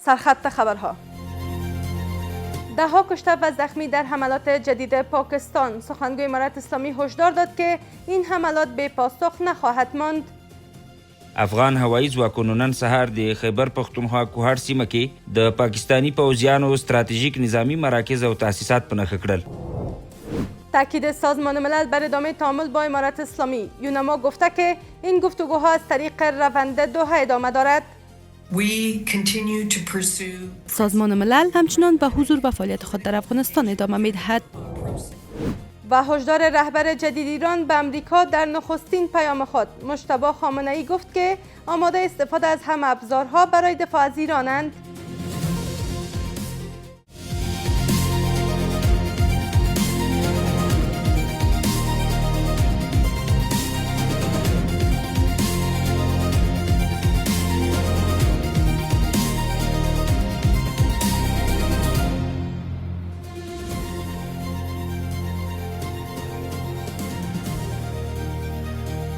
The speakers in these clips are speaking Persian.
سرخط خبرها. ده‌ها کشته و زخمی در حملات جدید پاکستان. سخنگوی امارت اسلامی هشدار داد که این حملات بے پاسخ نخواهد ماند. افغان هوایي ځواکونو نن سهار د خیبر پختونخوا کوهاټ سیمه کې د پاکستانی پوځیانو ستراتیژیک نظامی مراکز او تاسیسات په نښه کړل. تاکید سازمان ملل بر ادامه تعامل با امارت اسلامی. یونما گفته که این گفتگوها از طریق روند دوحه ادامه دارد. سازمان ملل همچنان به حضور و فعالیت خود در افغانستان ادامه می‌دهد. و هشدار رهبر جدید ایران به امریکا در نخستین پیام خود. مجتبی خامنه‌ای گفت که آماده استفاده از همه ابزارها برای دفاع از ایرانند.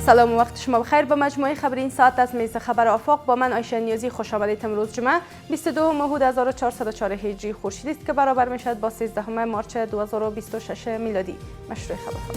سلام و وقت شما بخیر. به مجموعه خبر این ساعت از میز خبر آفاق با من عایشه نیازی خوش آمدید. امروز جمعه 22 مهود 1404 هجری خورشیدی است که برابر میشد با 13 مارچ 2026 میلادی. مشروع خبرها.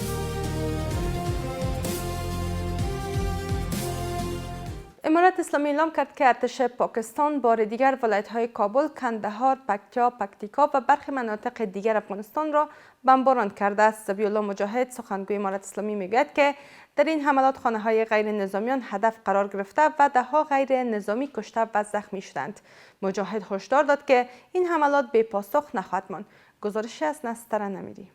امارت اسلامی اعلام کرد که ارتش پاکستان بار دیگر ولایت‌های کابل، کندهار، پکتیا، پکتیکا و برخی مناطق دیگر افغانستان را بمباران کرده است. ذبیح الله مجاهد سخنگوی امارت اسلامی میگوید که در این حملات خانه‌های غیر نظامیان هدف قرار گرفته و ده‌ها غیر نظامی کشته و زخمی شدند. مجاهد هشدار داد که این حملات بے پاسخ نخواهد ماند. گزارشی از نستر نمیری.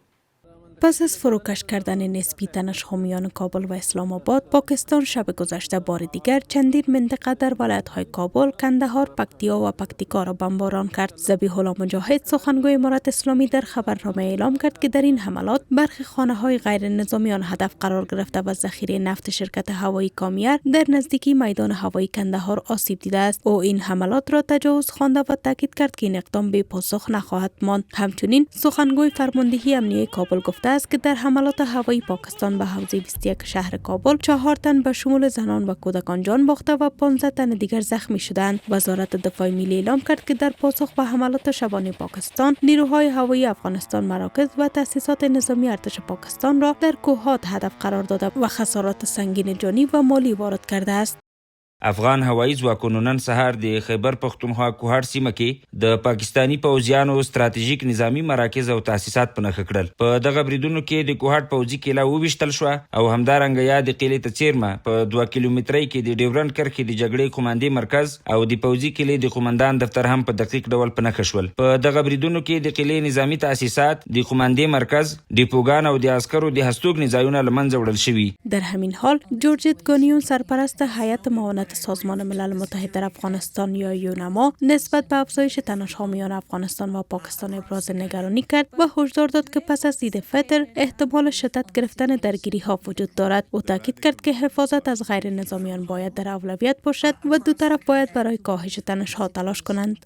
پس از فروکش کردن نسبی تنش حامیان کابل و اسلام آباد، پاکستان شب گذشته بار دیگر چندین منطقه در ولایت‌های کابل، کندهار، پکتیا و پکتیکا را بمباران کرد. ذبیح الله مجاهد سخنگوی امارت اسلامی در خبرنامه اعلام کرد که در این حملات برخی خانه‌های غیر نظامیان هدف قرار گرفته و ذخیره نفت شرکت هوایی کامیر در نزدیکی میدان هوایی کندهار آسیب دیده است. او این حملات را تجاوز خوانده و تاکید کرد که این اقدام بے پاسخ نخواهد ماند. همچنین سخنگوی فرماندهی امنیه کابل گفته است که در حملات هوایی پاکستان به حوزه 21 شهر کابل 4 تن به شمول زنان و کودکان جان باخته و 15 تن دیگر زخمی شدند. وزارت دفاع ملی اعلام کرد که در پاسخ به حملات شبانه پاکستان، نیروهای هوایی افغانستان مراکز و تأسیسات نظامی ارتش پاکستان را در کوهات هدف قرار داده و خسارات سنگین جانی و مالی وارد کرده است. افغان هوایي ځواکونو نن سهار د خیبر پختونخوا کوهاټ سیمه کې د پاکستانی پوځیانو ستراتیژیک نظامی مراکز او تاسیسات په نښه کړل. په دغه بریدونو کې د کوهاټ پوځي قلعه وویشتل شوه او همدارنګه یا د قلعې ته څیرمه په 2 کیلومترۍ کې د ډیورنډ کرښې د جګړې قوماندې مرکز او د پوځي قلعې د قومندان دفتر هم په دقیق ډول په نښه شول. په دغه بریدونو کې د قلعې نظامی تاسیسات، د قوماندې مرکز، ډیپوګان او د عسکرو د هستوګنې ځایونه له منځه وړل شوي. در همین حال جورجت گانیون سرپرست هیئت معاونت سازمان ملل متحد در افغانستان یا یونما نسبت به افزایش تنش حامیان افغانستان و پاکستان ابراز نگرانی کرد و هشدار داد که پس از عید فطر احتمال شدت گرفتن درگیری ها وجود دارد. او تاکید کرد که حفاظت از غیر نظامیان باید در اولویت باشد و دو طرف باید برای کاهش تنش ها تلاش کنند.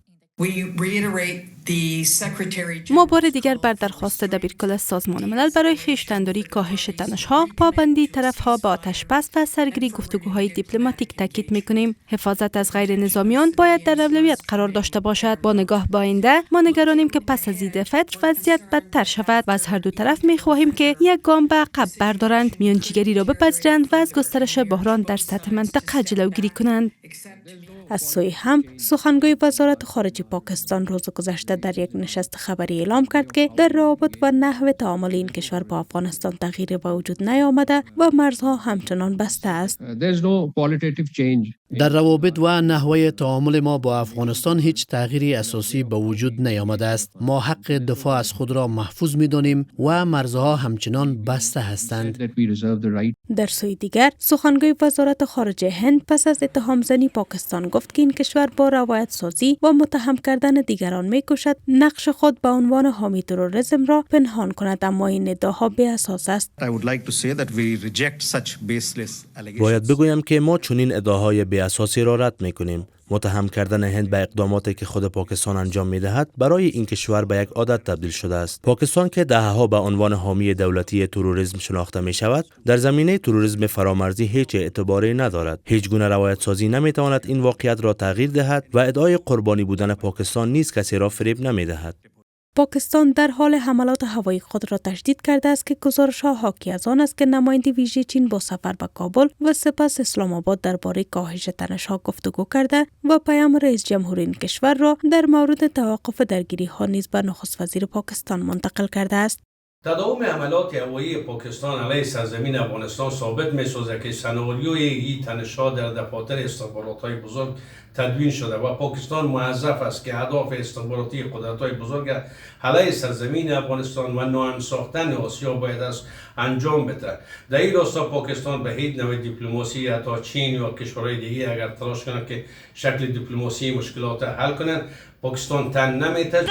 ما بار دیگر بر درخواست دبیرکل سازمان ملل برای خویشتن‌داری کاهش تنش‌ها، پابندی طرف‌ها به آتش بس و سرگیری گفتگوهای دیپلماتیک تاکید می‌کنیم. حفاظت از غیر نظامیان باید در اولویت قرار داشته باشد. با نگاه به آینده ما نگرانیم که پس از عید فطر وضعیت بدتر شود و از هر دو طرف می‌خواهیم که یک گام به عقب بردارند، میانجیگری را بپذیرند و از گسترش بحران در سطح منطقه جلوگیری کنند. از سوی هم سخنگوی وزارت خارجه پاکستان روز گذشته در یک نشست خبری اعلام کرد که در روابط و نحو تعامل این کشور با افغانستان تغییری به وجود نیامده و مرزها همچنان بسته است. در روابط و نحوه تعامل ما با افغانستان هیچ تغییری اساسی به وجود نیامده است. ما حق دفاع از خود را محفوظ می‌دانیم و مرزها همچنان بسته هستند. در سوی دیگر سخنگوی وزارت خارجه هند پس از اتهام زنی پاکستان گفت که این کشور با روایت سازی و متهم کردن دیگران می‌کوشد نقش خود به عنوان حامی تروریسم را پنهان کند، اما این ادعاها بی اساس است. باید بگویم که ما چنین ادعاهای بی اساسی را رد می‌کنیم. متهم کردن هند به اقداماتی که خود پاکستان انجام می‌دهد برای این کشور به یک عادت تبدیل شده است. پاکستان که دهه‌ها به عنوان حامی دولتی تروریسم شناخته می‌شود، در زمینه تروریسم فرامرزی هیچ اعتباری ندارد. هیچ گونه روایت سازی نمی‌تواند این واقعیت را تغییر دهد و ادعای قربانی بودن پاکستان نیز کسی را فریب نمی‌دهد. پاکستان در حال حملات هوایی خود را تشدید کرده است که گزارش‌ها حاکی از آن است که نماینده ویژه چین با سفر به کابل و سپس اسلام آباد درباره کاهش تنش‌ها گفتگو کرده و پیام رئیس جمهور این کشور را در مورد توقف درگیری‌ها نیز به نخست وزیر پاکستان منتقل کرده است. تداوم عملیات هوایی پاکستان علیه سرزمین افغانستان ثابت می‌سازد که سناریوی این تنش‌ها در دفاتر استخبارات‌های بزرگ تدوین شده و پاکستان موظف است که اهداف استخباراتی قدرت‌های بزرگ علیه سرزمین افغانستان و ناامن ساختن آسیا باید است انجام بده. در این راستا پاکستان به هیچ نوع دیپلماسی حتی چین یا کشورهای دیگه اگر تلاش کنند که شکل دیپلماسی مشکلات حل کنند، پاکستان تن نمی‌دهد.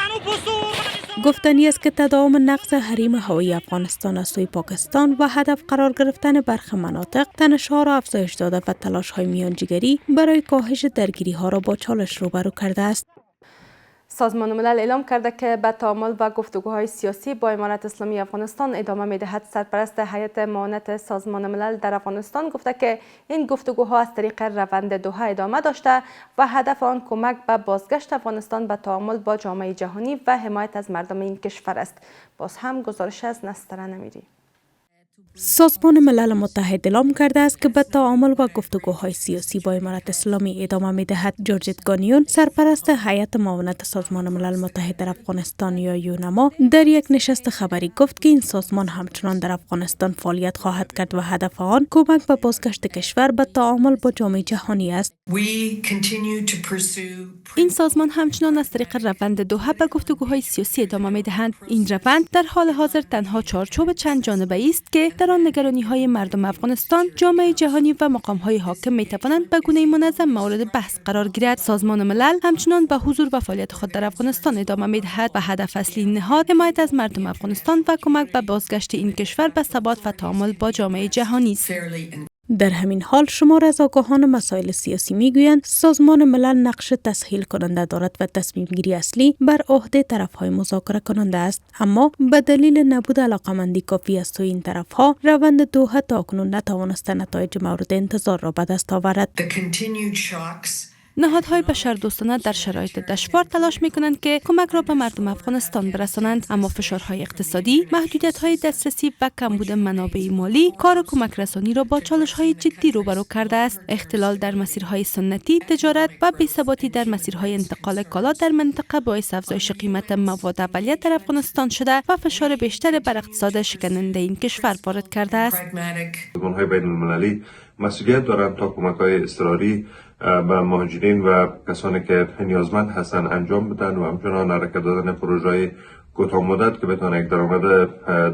گفتنی است که تداوم نقض حریم هوایی افغانستان از سوی پاکستان و هدف قرار گرفتن برخی مناطق تنش‌ها را افزایش داده و تلاش‌های میانجیگری برای کاهش درگیری‌ها را با چالش روبرو کرده است. سازمان ملل اعلام کرده که به تعامل و گفتگوهای سیاسی با امارت اسلامی افغانستان ادامه می‌دهد. سرپرست هیئت معاونت سازمان ملل در افغانستان گفته که این گفتگوها از طریق روند دوحه ادامه داشته و هدف آن کمک به بازگشت افغانستان به تعامل با جامعه جهانی و حمایت از مردم این کشور است. باز هم گزارش از نسترن امیری. سازمان ملل متحد اعلام کرده است که به تعامل و گفتگوهای سیاسی با امارت اسلامی ادامه می‌دهد. جورجت گانیون، سرپرست هیئت معاونت سازمان ملل متحد در افغانستان یا یونما، در یک نشست خبری گفت که این سازمان همچنان در افغانستان فعالیت خواهد کرد و هدف آن کمک به بازگشت کشور به تعامل با جامعه جهانی است. این سازمان همچنان از طریق روند دوحه به گفتگوهای سیاسی ادامه می‌دهند. این روند در حال حاضر تنها چارچوب چند جانبه‌ای است که در آن نگرانی‌های مردم افغانستان، جامعه جهانی و مقام‌های حاکم می‌توانند به گونه منظم مورد بحث قرار گیرد. سازمان ملل همچنان به حضور و فعالیت خود در افغانستان ادامه می‌دهد و هدف اصلی نهاد حمایت از مردم افغانستان و کمک به بازگشت این کشور به ثبات و تعامل با جامعه جهانی است. در همین حال شمار از آگاهان مسائل سیاسی میگویند سازمان ملل نقش تسهیل کننده دارد و تصمیم گیری اصلی بر عهده طرف‌های مذاکره کننده است، اما به دلیل نبود علاقمندی کافی از سوی این طرف‌ها روند دوحه تاکنون نتوانسته نتایج مورد انتظار را به دست آورد. نهادهای بشردوستانه در شرایط دشوار تلاش می‌کنند که کمک را به مردم افغانستان برسانند، اما فشارهای اقتصادی، محدودیت‌های دسترسی و کمبود منابع مالی کار کمک رسانی را با چالش‌های جدی روبرو کرده است. اختلال در مسیرهای سنتی، تجارت و بی‌ثباتی در مسیرهای انتقال کالا در منطقه باعث افزایش قیمت مواد اولیه در افغانستان شده و فشار بیشتر بر اقتصاد شکننده این کشور وارد کرده است. سازمان‌های بین‌المللی مسئولیت دارند تا کمک‌های اضطراری به مهاجرین و کسانی که نیازمند هستند انجام بدن و همچنان حرکت دادن پروژه‌های کوتاه‌مدت که بتونه یک درآمد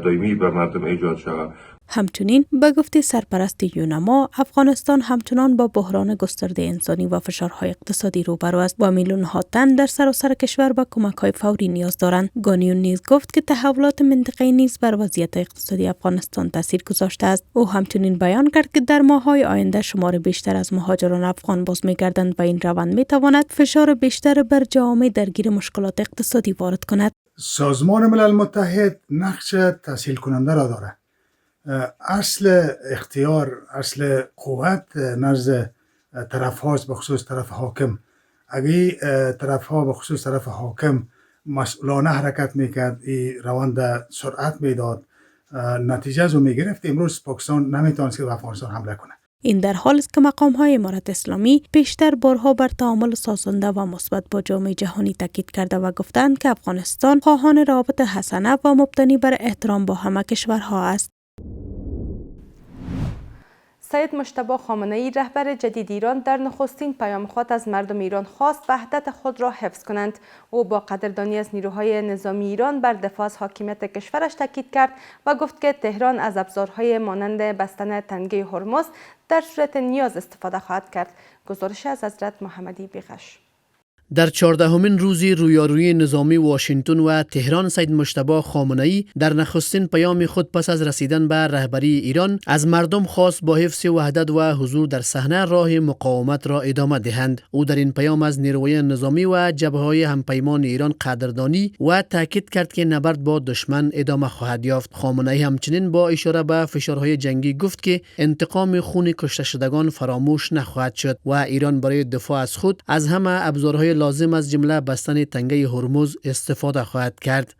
دائمی به مردم ایجاد شود. همچنین به گفته سرپرست یونما، افغانستان همچنان با بحران گسترده انسانی و فشارهای اقتصادی روبرو است و میلیون‌ها تن در سراسر کشور به کمک‌های فوری نیاز دارند. گانیون نیز گفت که تحولات منطقه‌ای نیز بر وضعیت اقتصادی افغانستان تاثیر گذاشته است. او همچنین بیان کرد که در ماه‌های آینده شمار بیشتر از مهاجران افغان باز می‌گردند و این روند می‌تواند فشار بیشتر بر جامعه درگیر مشکلات اقتصادی وارد کند. سازمان ملل متحد نقش تسهیل کننده را دارد. اصل اختیار، اصل قوت نزد طرف هاست، به خصوص طرف حاکم. اگه طرف ها به خصوص طرف حاکم مسئولانه حرکت میکرد، این روند سرعت میداد، نتیجه رو میگرفت، امروز پاکستان نمیتونست که به افغانستان حمله کنه. این در حالی است که مقام‌های امارت اسلامی پیشتر بارها بر تعامل سازنده و مثبت با جامعه جهانی تاکید کرده و گفتند که افغانستان خواهان روابط حسنه و مبتنی بر احترام با همه کشورها است. سید مجتبی خامنه‌ای رهبر جدید ایران در نخستین پیام خود از مردم ایران خواست وحدت خود را حفظ کنند. او با قدردانی از نیروهای نظامی ایران بر دفاع از حاکمیت کشورش تاکید کرد و گفت که تهران از ابزارهای مانند بستن تنگه هرمز در صورت نیاز استفاده خواهد کرد. گزارش از حضرت محمدی بیغش. در 14مین روز رویارویی نظامی واشنگتن و تهران، سید مجتبی خامنه‌ای در نخستین پیام خود پس از رسیدن به رهبری ایران از مردم خواست با حفظ وحدت و حضور در صحنه راه مقاومت را ادامه دهند. او در این پیام از نیروهای نظامی و جبهه‌های همپیمان ایران قدردانی و تاکید کرد که نبرد با دشمن ادامه خواهد یافت. خامنه‌ای همچنین با اشاره به فشارهای جنگی گفت که انتقام خون کشته شدگان فراموش نخواهد شد و ایران برای دفاع از خود از همه ابزارهای لازم از جمله بستن تنگه هرمز استفاده خواهد کرد.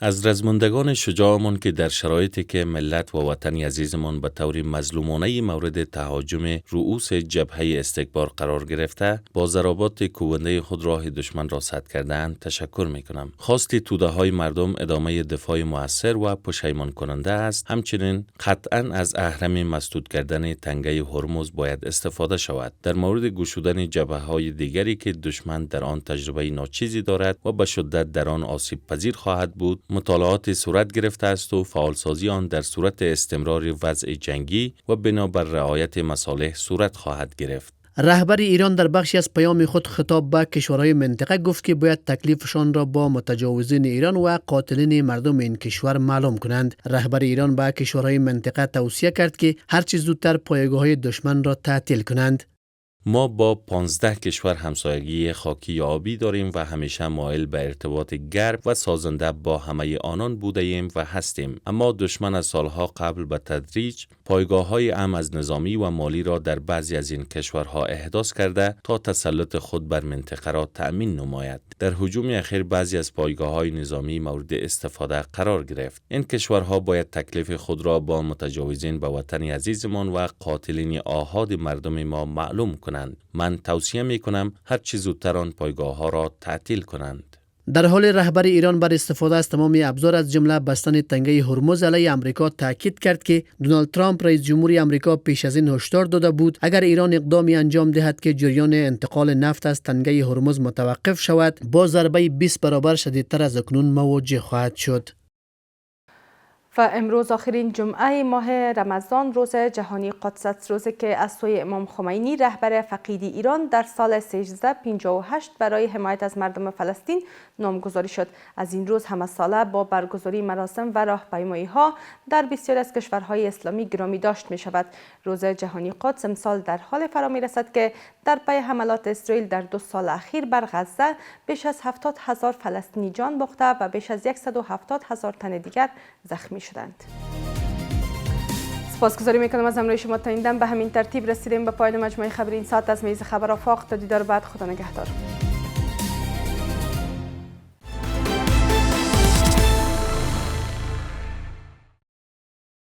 از رزمندگان شجاعمان که در شرایطی که ملت و وطن عزیزمان به طور مظلومانه مورد تهاجم رؤوس جبهه استکبار قرار گرفته، با ضربات کوبنده خود راه دشمن را سد کردند تشکر میکنم. خواست توده های مردم ادامه دفاع مؤثر و پشیمان کننده است. همچنین قطعا از اهرم مسدود کردن تنگه هرمز باید استفاده شود. در مورد گشودن جبهه های دیگری که دشمن در آن تجربه ناچیزی دارد و به شدت در آن آسیب پذیر خواهد بود، مطالعات صورت گرفته است و فعالسازی آن در صورت استمرار وضع جنگی و بنابر رعایت مصالح صورت خواهد گرفت. رهبر ایران در بخشی از پیام خود خطاب به کشورهای منطقه گفت که باید تکلیفشان را با متجاوزین ایران و قاتلین مردم این کشور معلوم کنند. رهبر ایران به کشورهای منطقه توصیه کرد که هرچه زودتر پایگاه‌های دشمن را تعطیل کنند. ما با 15 کشور همسایگی خاکی یا آبی داریم و همیشه مایل به ارتباط گرم و سازنده با همه آنان بوده ایم و هستیم. اما دشمن از سالها قبل به تدریج پایگاه‌های امن از نظامی و مالی را در بعضی از این کشورها احداث کرده تا تسلط خود بر منطقه را تأمین نماید. در هجوم اخیر بعضی از پایگاه‌های نظامی مورد استفاده قرار گرفت. این کشورها باید تکلیف خود را با متجاوزین به وطن عزیزمان و قاتلین آحاد مردم ما معلوم کنند. من توصیه می کنم هر چه زودتر آن پایگاه ها را تعطیل کنند. در حال رهبر ایران بر استفاده از تمام ابزار از جمله بستن تنگه هرمز علیه آمریکا تاکید کرد که دونالد ترامپ رئیس جمهوری آمریکا پیش از این هشدار داده بود اگر ایران اقدامی انجام دهد که جریان انتقال نفت از تنگه هرمز متوقف شود، با ضربه 20 برابر شدیدتر از اکنون مواجه خواهد شد. و امروز آخرین جمعه ماه رمضان، روز جهانی قدس است، روزی که از سوی امام خمینی رهبر فقیدی ایران در سال 1358 برای حمایت از مردم فلسطین نامگذاری شد. از این روز همه‌ساله با برگزاری مراسم و راهپیمایی ها در بسیاری از کشورهای اسلامی گرامی داشت می شود. روز جهانی قدس امسال در حال فرا می رسد که در پی حملات اسرائیل در 2 سال اخیر بر غزه بیش از 70,000 فلسطینی جان باخته و بیش از 170,000 تن دیگر زخمی شدند. سپاسگزاری میکنم از همراهی شما. تا این دم به همین ترتیب رسیدیم به پایان مجموعه خبری این ساعت از میز خبر آفاق. تا دیدار بعد، خدا نگهدار.